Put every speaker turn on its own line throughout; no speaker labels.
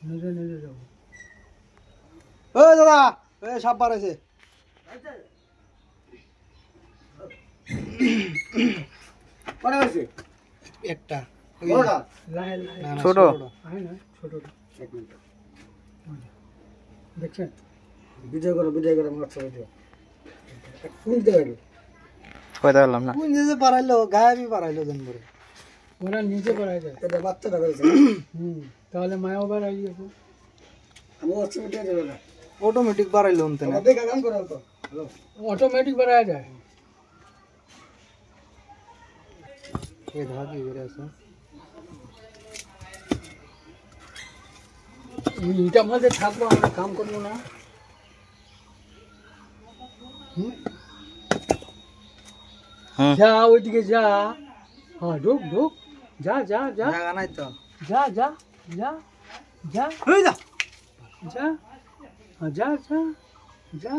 নিজে নিজে যাব।
ও দাদা, এই সাপ বাড়াইছে।
কটা হয়েছে?
একটা
বড়টা?
লাহে লাহে
ছোট
আয় না, ছোটটা
এক মিনিট
দেখছেন?
ভিডিও করো আমার ছবি দিও। কোন জায়গায়?
কইতে পারলাম না। কোন যে বাড়াইলো, গায়েবই বাড়াইলো জানবরে।
ওরা নিচে পড়ায় যায়।
এটা বাচ্চাটা করেছে।
তাহলে মায়াও বেড়াই যাবো।
আমি ওর ছবি দিয়ে দেবো না।
অটোমেটিক বাড়াইলো অন্তে না।
দেখা কাম করো তো। হ্যালো।
অটোমেটিক বেড়ায় যায়।
এই ধরা কি করে আছে?
এটার মধ্যে থাকবো, আমরা কাম করবো না। যা ওইদিকে যা। হ্যাঁ ঢুক ঢুক, যা যা যা
জায়গা নাই তো।
যা যা যা যা
ওই যা।
যা যা যা যা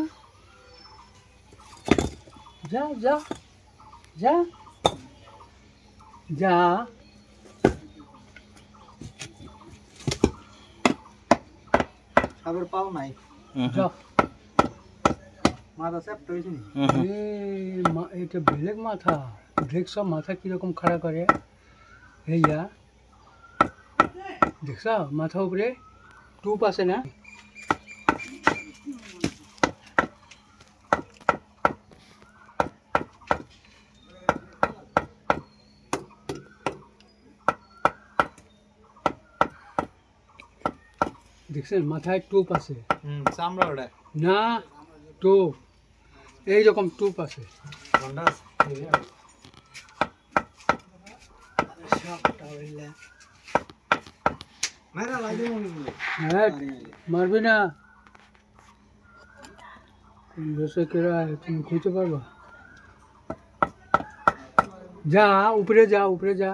যা যা যা যা।
সাপের পাও নাই।
যা।
মাথা সেপ্ট হইছে নি?
এটা বেলেগ মাথা। দেখছ মাথা কিরকম খাড়া করে? হেয়া দেখছ মাথা উপরে টুপ আছে না? দেখছেন মাথায় টুপ আছে
চামড়া ওটা।
না, টুপ এইরকম টুপ আছে।
গন্ডা আছে। সাপটা হইলে মেরা লাগে মনে হলো।
হ্যাঁ, মারবি না। বসে কেরা তুমি খুঁজতে পারবা? যা উপরে যা, উপরে যা।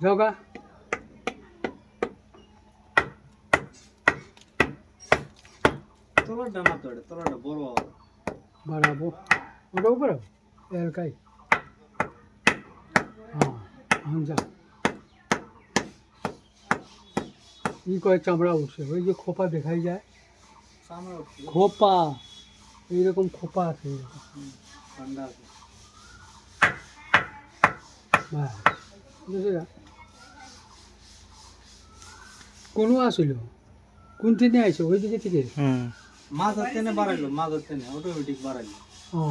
যাও গা।
তলাটা না তো, এটা তলাটা বড়।
বাড়াবো ওটা উপরে এলকাই। হ্যাঁ এখন যা। ই কয় চামড়া উঠছে, ওই যে খোপা দেখাই যায়,
চামড়া উঠছে।
খোপা এইরকম খোপা আছে এইরকম।
গন্ডা আছে।
ব্যাস, বুঝে যা। কোনো আসিল কোন ট্রেনে আইছো ওই দিকে থেকে?
মাছ হচ্ছে না বাড়াইলো, মাছ হচ্ছে না অটোমেটিক বাড়াইলো।
ও